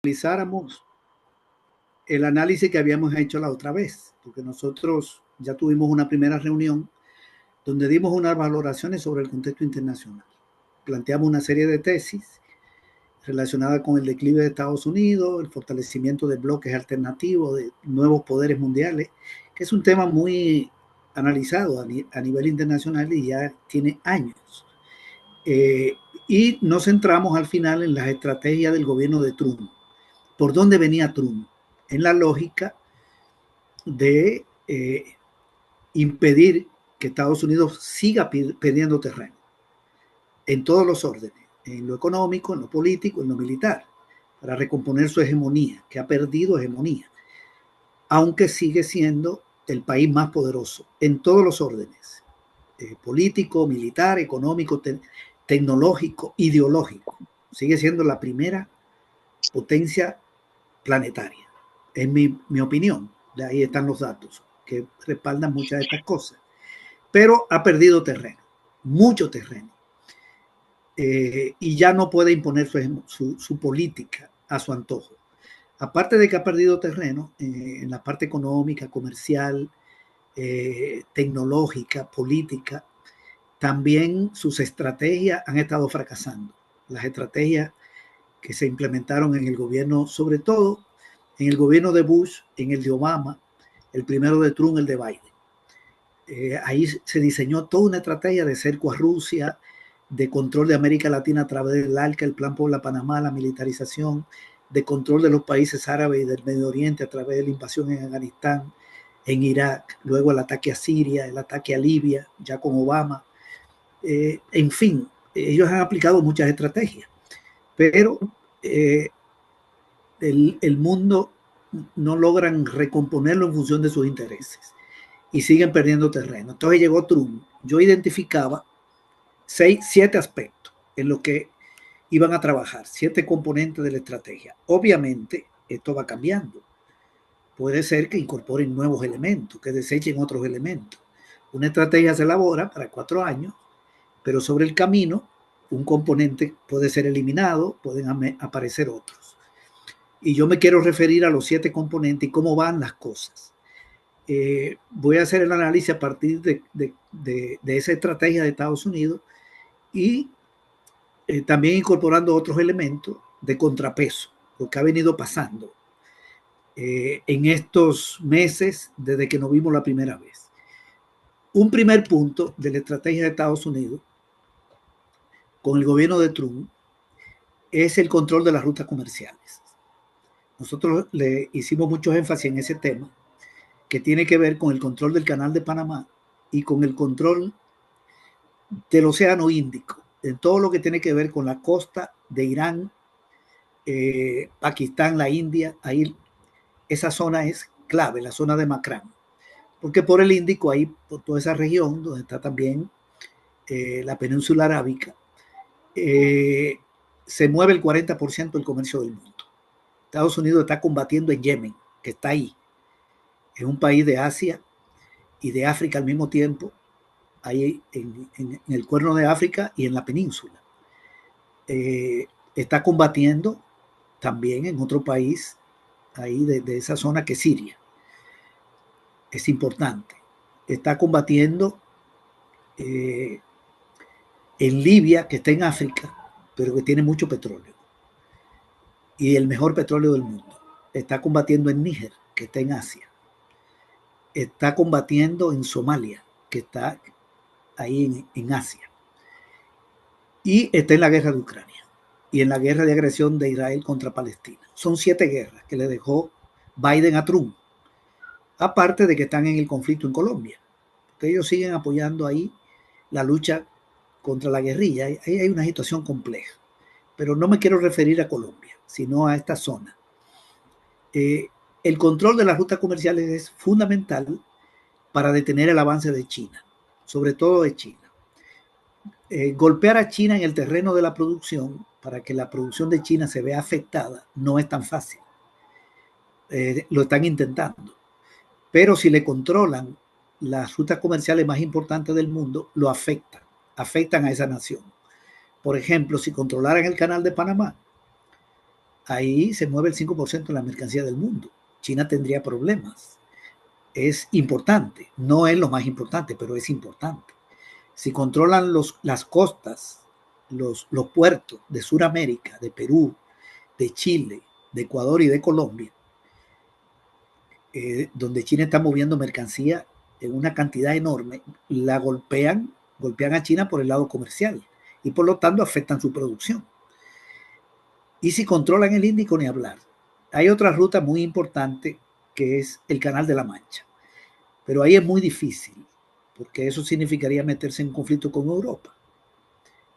Analizáramos el análisis que habíamos hecho la otra vez, porque nosotros ya tuvimos una primera reunión donde dimos unas valoraciones sobre el contexto internacional. Planteamos una serie de tesis relacionadas con el declive de Estados Unidos, el fortalecimiento de bloques alternativos, de nuevos poderes mundiales, que es un tema muy analizado a nivel internacional y ya tiene años. Y nos centramos al final en las estrategias del gobierno de Trump. ¿Por dónde venía Trump? En la lógica de impedir que Estados Unidos siga perdiendo terreno en todos los órdenes, en lo económico, en lo político, en lo militar, para recomponer su hegemonía, que ha perdido hegemonía, aunque sigue siendo el país más poderoso en todos los órdenes, político, militar, económico, tecnológico, ideológico. Sigue siendo la primera potencia planetaria, en mi opinión. De ahí están los datos que respaldan muchas de estas cosas. Pero ha perdido terreno, mucho terreno. Y ya no puede imponer su política a su antojo. Aparte de que ha perdido terreno en la parte económica, comercial, tecnológica, política, también sus estrategias han estado fracasando. Las estrategias que se implementaron en el gobierno, sobre todo en el gobierno de Bush, en el de Obama, el primero de Trump, el de Biden. Ahí se diseñó toda una estrategia de cerco a Rusia, de control de América Latina a través del ALCA, el Plan Puebla-Panamá, la militarización, de control de los países árabes y del Medio Oriente a través de la invasión en Afganistán, en Irak, luego el ataque a Siria, el ataque a Libia, ya con Obama. En fin, ellos han aplicado muchas estrategias, pero el mundo no logran recomponerlo en función de sus intereses y siguen perdiendo terreno. Entonces llegó Trump. Yo identificaba 7 aspectos en los que iban a trabajar, 7 componentes de la estrategia. Obviamente, esto va cambiando. Puede ser que incorporen nuevos elementos, que desechen otros elementos. Una estrategia se elabora para 4 años, pero sobre el camino un componente puede ser eliminado, pueden aparecer otros. Y yo me quiero referir a los 7 componentes y cómo van las cosas. Voy a hacer el análisis a partir de esa estrategia de Estados Unidos y también incorporando otros elementos de contrapeso, lo que ha venido pasando en estos meses desde que nos vimos la primera vez. Un primer punto de la estrategia de Estados Unidos con el gobierno de Trump es el control de las rutas comerciales. Nosotros le hicimos mucho énfasis en ese tema, que tiene que ver con el control del Canal de Panamá y con el control del Océano Índico, en todo lo que tiene que ver con la costa de Irán, Pakistán, la India. Ahí esa zona es clave, la zona de Makran, porque por el Índico, ahí por toda esa región donde está también la península arábica, se mueve el 40% del comercio del mundo. Estados Unidos está combatiendo en Yemen, que está ahí. Es un país de Asia y de África al mismo tiempo, ahí en el cuerno de África y en la península. Está combatiendo también en otro país ahí de esa zona, que es Siria. Es importante. Está combatiendo en Libia, que está en África, pero que tiene mucho petróleo y el mejor petróleo del mundo. Está combatiendo en Níger, que está en Asia. Está combatiendo en Somalia, que está ahí en Asia. Y está en la guerra de Ucrania y en la guerra de agresión de Israel contra Palestina. Son 7 guerras que le dejó Biden a Trump. Aparte de que están en el conflicto en Colombia. Porque ellos siguen apoyando ahí la lucha contra la guerrilla. Ahí hay una situación compleja. Pero no me quiero referir a Colombia, sino a esta zona. El control de las rutas comerciales es fundamental para detener el avance de China, sobre todo de China. Golpear a China en el terreno de la producción para que la producción de China se vea afectada no es tan fácil. Lo están intentando. Pero si le controlan las rutas comerciales más importantes del mundo, lo afectan a esa nación. Por ejemplo, si controlaran el canal de Panamá, ahí se mueve el 5% de la mercancía del mundo. China tendría problemas. Es importante, no es lo más importante, pero es importante. Si controlan las costas, los puertos de Sudamérica, de Perú, de Chile, de Ecuador y de Colombia, donde China está moviendo mercancía en una cantidad enorme, la golpean a China por el lado comercial y por lo tanto afectan su producción. Y si controlan el Índico, ni hablar. Hay otra ruta muy importante que es el Canal de la Mancha, pero ahí es muy difícil, porque eso significaría meterse en conflicto con Europa.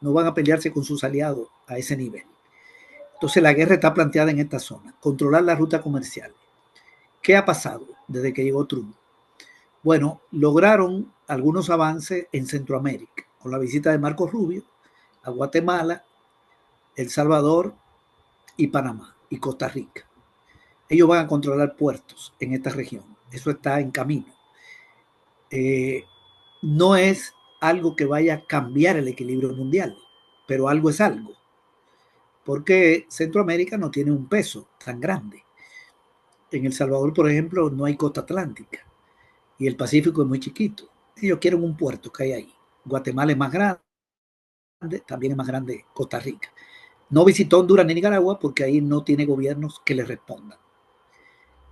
No van a pelearse con sus aliados a ese nivel. Entonces la guerra está planteada en esta zona, controlar la ruta comercial. ¿Qué ha pasado desde que llegó Trump? Bueno, lograron algunos avances en Centroamérica, con la visita de Marco Rubio a Guatemala, El Salvador y Panamá y Costa Rica. Ellos van a controlar puertos en esta región. Eso está en camino. No es algo que vaya a cambiar el equilibrio mundial, pero algo es algo. Porque Centroamérica no tiene un peso tan grande. En El Salvador, por ejemplo, no hay costa atlántica y el Pacífico es muy chiquito. Ellos quieren un puerto que hay ahí. Guatemala es más grande, también es más grande Costa Rica. No visitó Honduras ni Nicaragua porque ahí no tiene gobiernos que le respondan.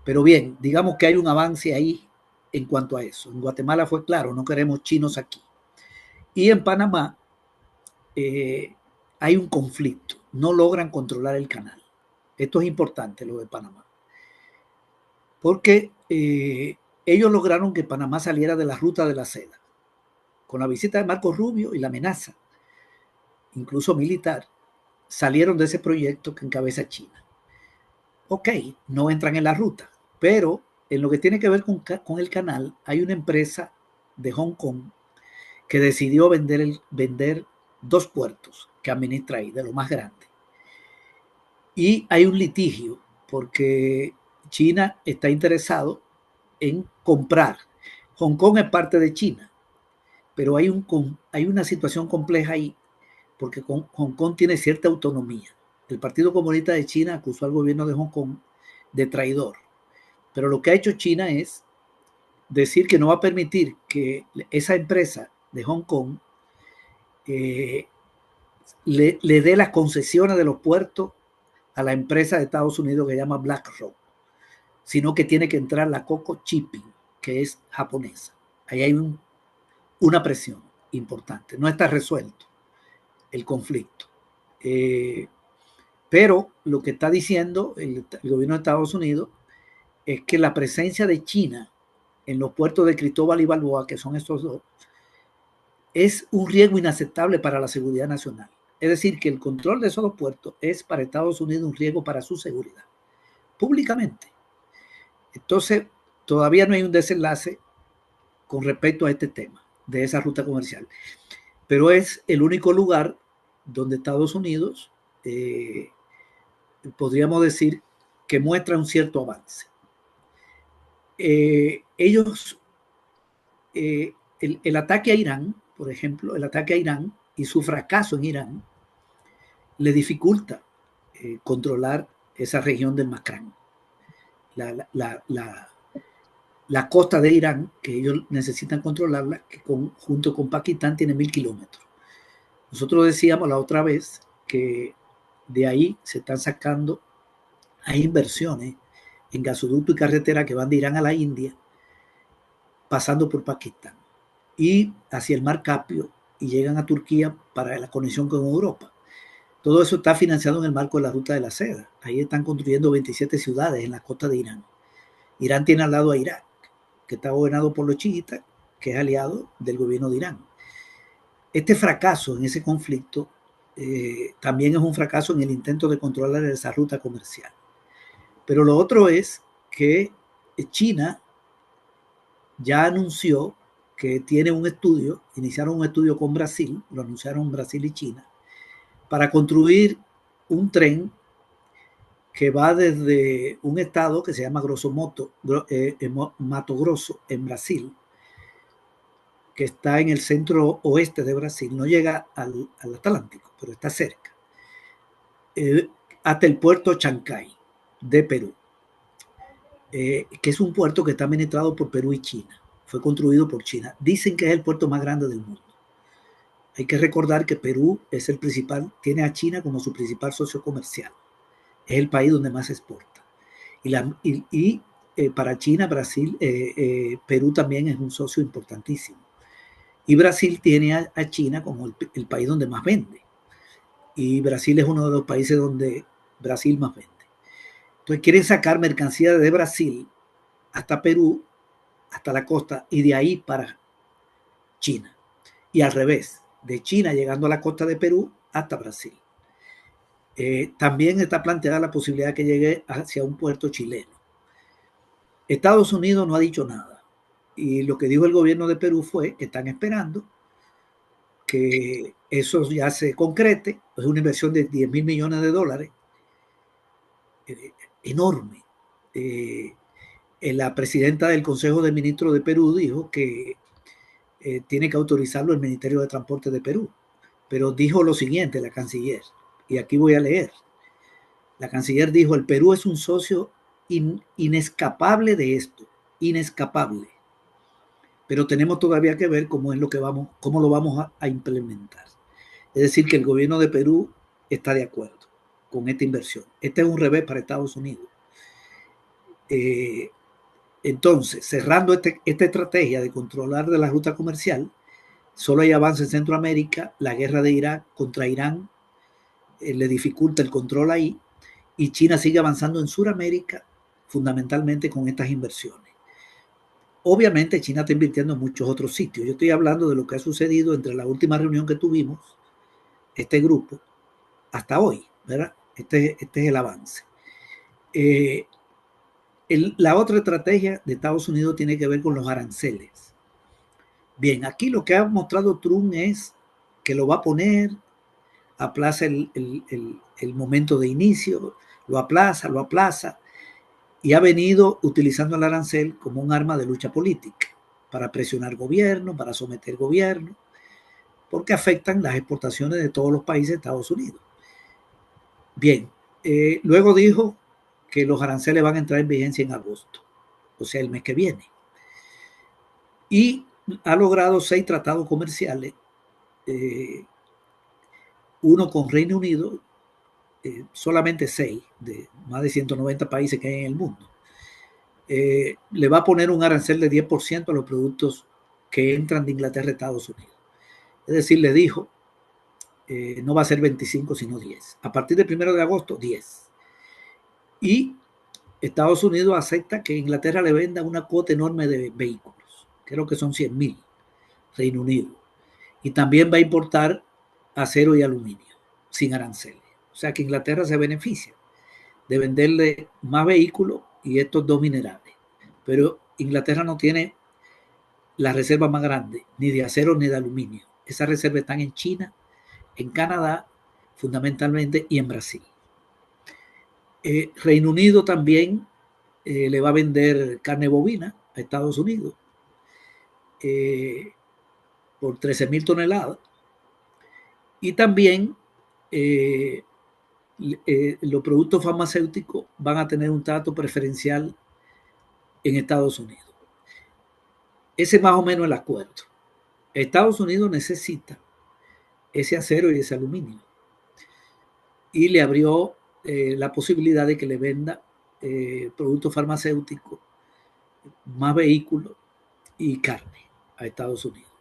Pero bien, digamos que hay un avance ahí en cuanto a eso. En Guatemala fue claro, no queremos chinos aquí. Y en Panamá hay un conflicto, no logran controlar el canal. Esto es importante, lo de Panamá. Porque ellos lograron que Panamá saliera de la ruta de la seda. Con la visita de Marco Rubio y la amenaza, incluso militar, salieron de ese proyecto que encabeza China. Ok, no entran en la ruta, pero en lo que tiene que ver con el canal, hay una empresa de Hong Kong que decidió vender 2 puertos que administra ahí, de lo más grande. Y hay un litigio porque China está interesado en comprar. Hong Kong es parte de China, pero hay una situación compleja ahí porque Hong Kong tiene cierta autonomía. El Partido Comunista de China acusó al gobierno de Hong Kong de traidor, pero lo que ha hecho China es decir que no va a permitir que esa empresa de Hong Kong le dé las concesiones de los puertos a la empresa de Estados Unidos que se llama BlackRock, sino que tiene que entrar la Coco Shipping, que es japonesa. Ahí hay una presión importante. No está resuelto el conflicto. Pero lo que está diciendo el gobierno de Estados Unidos es que la presencia de China en los puertos de Cristóbal y Balboa, que son estos dos, es un riesgo inaceptable para la seguridad nacional. Es decir, que el control de esos dos puertos es para Estados Unidos un riesgo para su seguridad, públicamente. Entonces, todavía no hay un desenlace con respecto a este tema de esa ruta comercial, pero es el único lugar donde Estados Unidos, podríamos decir, que muestra un cierto avance. Ellos, el ataque a Irán, por ejemplo, el ataque a Irán y su fracaso en Irán, le dificulta controlar esa región del Macrán. La costa de Irán, que ellos necesitan controlarla, que junto con Pakistán tiene 1000 kilómetros. Nosotros decíamos la otra vez que de ahí se están sacando, hay inversiones en gasoducto y carretera que van de Irán a la India, pasando por Pakistán y hacia el mar Caspio y llegan a Turquía para la conexión con Europa. Todo eso está financiado en el marco de la Ruta de la Seda. Ahí están construyendo 27 ciudades en la costa de Irán. Irán tiene al lado a Irak, que está gobernado por los chiitas, que es aliado del gobierno de Irán. Este fracaso en ese conflicto también es un fracaso en el intento de controlar esa ruta comercial. Pero lo otro es que China ya anunció que tiene un estudio, iniciaron un estudio con Brasil, lo anunciaron Brasil y China, para construir un tren que va desde un estado que se llama Mato Grosso, en Brasil, que está en el centro oeste de Brasil, no llega al Atlántico, pero está cerca. hasta el puerto Chancay de Perú, que es un puerto que está administrado por Perú y China. Fue construido por China. Dicen que es el puerto más grande del mundo. Hay que recordar que Perú es el principal, tiene a China como su principal socio comercial. Es el país donde más exporta. Para China, Brasil, Perú también es un socio importantísimo. Y Brasil tiene a China como el país donde más vende. Y Brasil es uno de los países donde Brasil más vende. Entonces quieren sacar mercancía de Brasil hasta Perú, hasta la costa, y de ahí para China. Y al revés, de China llegando a la costa de Perú hasta Brasil. También está planteada la posibilidad de que llegue hacia un puerto chileno. Estados Unidos no ha dicho nada. Y lo que dijo el gobierno de Perú fue que están esperando que eso ya se concrete. Es una inversión de 10.000 millones de dólares. Enorme. La presidenta del Consejo de Ministros de Perú dijo que tiene que autorizarlo el Ministerio de Transporte de Perú. Pero dijo lo siguiente la canciller, y aquí voy a leer. La canciller dijo, el Perú es un socio inescapable de esto, inescapable. Pero tenemos todavía que ver cómo lo vamos a implementar. Es decir, que el gobierno de Perú está de acuerdo con esta inversión. Este es un revés para Estados Unidos. Entonces, cerrando esta estrategia de controlar de la ruta comercial, solo hay avance en Centroamérica, la guerra de Irak contra Irán le dificulta el control ahí, y China sigue avanzando en Sudamérica, fundamentalmente con estas inversiones. Obviamente China está invirtiendo en muchos otros sitios. Yo estoy hablando de lo que ha sucedido entre la última reunión que tuvimos, este grupo, hasta hoy, ¿verdad? Este es el avance. La otra estrategia de Estados Unidos tiene que ver con los aranceles. Bien, aquí lo que ha mostrado Trump es que lo va a poner, aplaza el momento de inicio, lo aplaza, y ha venido utilizando el arancel como un arma de lucha política para presionar gobierno, para someter gobierno, porque afectan las exportaciones de todos los países de Estados Unidos. Bien, luego dijo que los aranceles van a entrar en vigencia en agosto, o sea, el mes que viene. Y ha logrado 6 tratados comerciales, uno con Reino Unido, solamente 6 de más de 190 países que hay en el mundo. Le va a poner un arancel de 10% a los productos que entran de Inglaterra a Estados Unidos. Es decir, le dijo, no va a ser 25, sino 10. A partir del 1 de agosto, 10. Y Estados Unidos acepta que Inglaterra le venda una cuota enorme de vehículos, creo que son 100.000, Reino Unido. Y también va a importar acero y aluminio, sin aranceles. O sea que Inglaterra se beneficia de venderle más vehículos y estos 2 minerales. Pero Inglaterra no tiene la reserva más grande, ni de acero ni de aluminio. Esas reservas están en China, en Canadá, fundamentalmente, y en Brasil. Reino Unido también le va a vender carne bovina a Estados Unidos por 13.000 toneladas. Y también los productos farmacéuticos van a tener un trato preferencial en Estados Unidos. Ese es más o menos el acuerdo. Estados Unidos necesita ese acero y ese aluminio. Y le abrió la posibilidad de que le venda productos farmacéuticos, más vehículos y carne a Estados Unidos.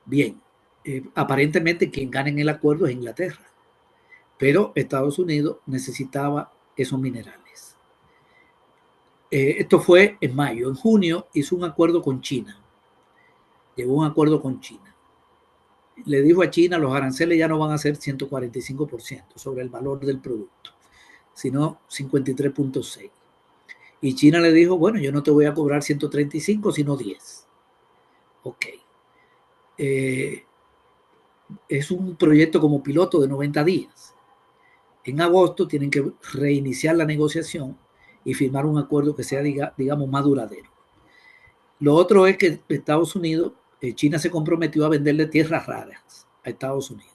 Bien, aparentemente quien gana en el acuerdo es Inglaterra, pero Estados Unidos necesitaba esos minerales. Esto fue en mayo. En junio hizo un acuerdo con China. Llegó a un acuerdo con China. Le dijo a China, los aranceles ya no van a ser 145% sobre el valor del producto, sino 53.6%. Y China le dijo, bueno, yo no te voy a cobrar 135, sino 10. Ok. Es un proyecto como piloto de 90 días. En agosto tienen que reiniciar la negociación y firmar un acuerdo que sea, digamos, más duradero. Lo otro es que Estados Unidos, China se comprometió a venderle tierras raras a Estados Unidos.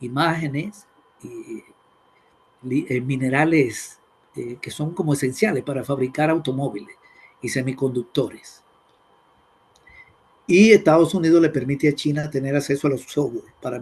Imágenes minerales que son como esenciales para fabricar automóviles y semiconductores. Y Estados Unidos le permite a China tener acceso a los software para